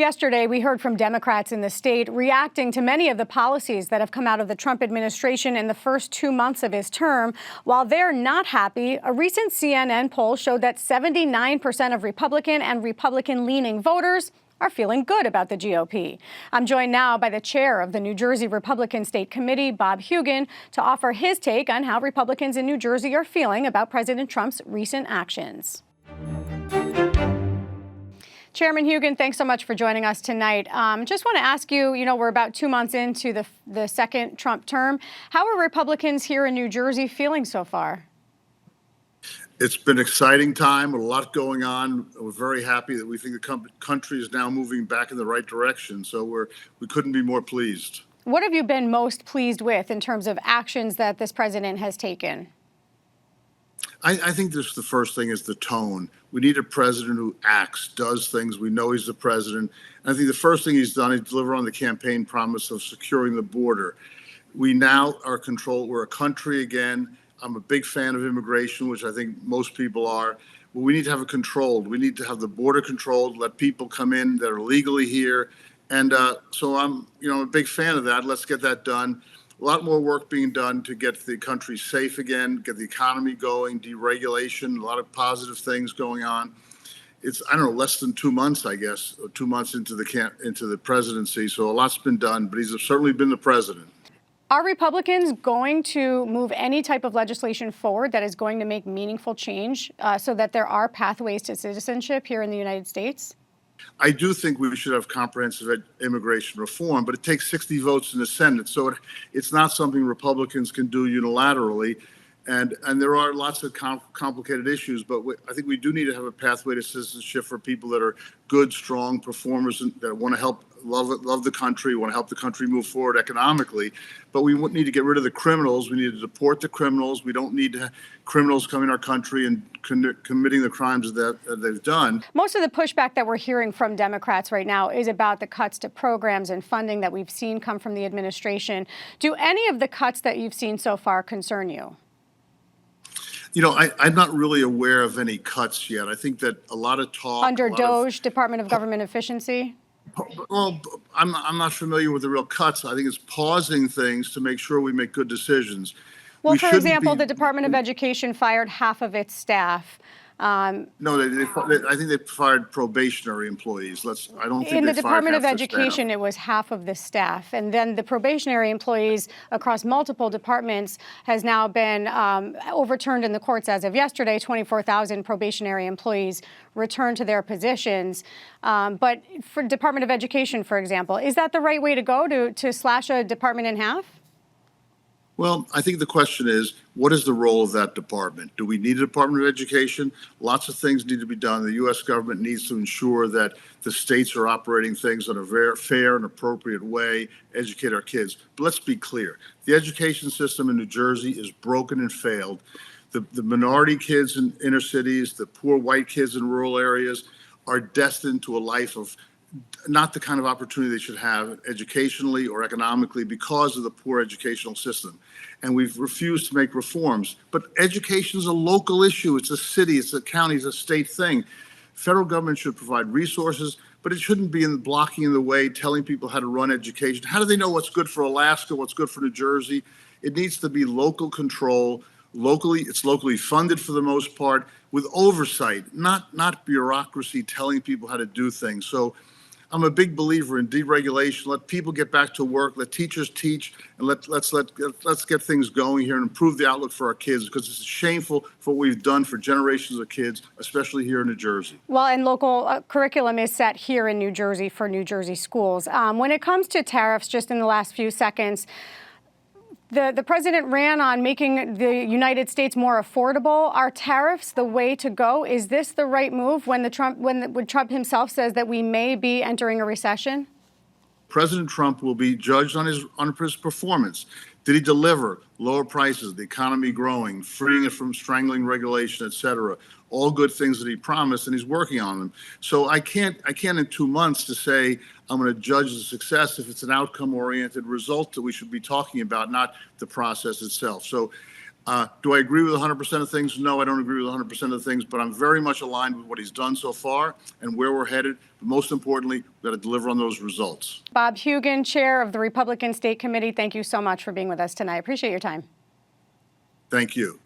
Yesterday, we heard from Democrats in the state reacting to many of the policies that have come out of the Trump administration in the first 2 months of his term. While they're not happy, a recent CNN poll showed that 79% of Republican and Republican-leaning voters are feeling good about the GOP. I'm joined now by the chair of the New Jersey Republican State Committee, Bob Hugin, to offer his take on how Republicans in New Jersey are feeling about President Trump's recent actions. Chairman Hugin, thanks so much for joining us tonight. Just want to ask you, we're about 2 months into the second Trump term. How are Republicans here in New Jersey feeling so far? It's been an exciting time with a lot going on. We're very happy that we think the country is now moving back in the right direction. So we couldn't be more pleased. What have you been most pleased with in terms of actions that this president has taken? I think the first thing is the tone. We need a president who acts, does things. We know he's the president. And I think the first thing he's done is deliver on the campaign promise of securing the border. We now are controlled. We're a country again. I'm a big fan of immigration, which I think most people are. But we need to have it controlled. We need to have the border controlled, let people come in that are legally here. And so I'm a big fan of that. Let's get that done. A lot more work being done to get the country safe again, get the economy going, deregulation, a lot of positive things going on. It's, less than 2 months, I guess, or 2 months into the presidency. So a lot's been done, but he's certainly been the president. Are Republicans going to move any type of legislation forward that is going to make meaningful change so that there are pathways to citizenship here in the United States? I do think we should have comprehensive immigration reform, but it takes 60 votes in the Senate. So it's not something Republicans can do unilaterally. And there are lots of complicated issues, but I think we do need to have a pathway to citizenship for people that are good, strong performers that want to help, love the country, want to help the country move forward economically. But we need to get rid of the criminals. We need to deport the criminals. We don't need criminals coming in our country and committing the crimes that they've done. Most of the pushback that we're hearing from Democrats right now is about the cuts to programs and funding that we've seen come from the administration. Do any of the cuts that you've seen so far concern you? I'm not really aware of any cuts yet. I think that a lot of talk under DOGE, Department of Government Efficiency. Well, I'm not familiar with the real cuts. I think it's pausing things to make sure we make good decisions. Well, for example, the Department of Education fired half of its staff. No, I think they fired probationary employees. I don't think in the they Department of fired Education, it was half of the staff, and then the probationary employees across multiple departments has now been overturned in the courts as of yesterday. 24,000 probationary employees returned to their positions. But for Department of Education, for example, is that the right way to go to slash a department in half? Well, I think the question is, what is the role of that department? Do we need a Department of Education? Lots of things need to be done. The U.S. government needs to ensure that the states are operating things in a very fair and appropriate way, educate our kids. But let's be clear. The education system in New Jersey is broken and failed. The minority kids in inner cities, the poor white kids in rural areas are destined to a life of not the kind of opportunity they should have educationally or economically because of the poor educational system. And we've refused to make reforms. But education is a local issue. It's a city, it's a county, it's a state thing. Federal government should provide resources, but it shouldn't be blocking in the way, telling people how to run education. How do they know what's good for Alaska, what's good for New Jersey? It needs to be local control. It's locally funded for the most part, with oversight, not bureaucracy telling people how to do things. So I'm a big believer in deregulation. Let people get back to work. Let teachers teach, and let's get things going here and improve the outlook for our kids, because it's shameful for what we've done for generations of kids, especially here in New Jersey. Well, and local curriculum is set here in New Jersey for New Jersey schools. When it comes to tariffs, just in the last few seconds, the president ran on making the United States more affordable. Are tariffs the way to go? Is this the right move when Trump himself says that we may be entering a recession? President Trump will be judged on his performance. Did he deliver lower prices, the economy growing, freeing it from strangling regulation, et cetera? All good things that he promised, and he's working on them. So I can't in 2 months to say I'm going to judge the success if it's an outcome-oriented result that we should be talking about, not the process itself. So Do I agree with 100% of things? No, I don't agree with 100% of things, but I'm very much aligned with what he's done so far and where we're headed. But most importantly, we've got to deliver on those results. Bob Hugin, chair of the Republican State Committee, thank you so much for being with us tonight. Appreciate your time. Thank you.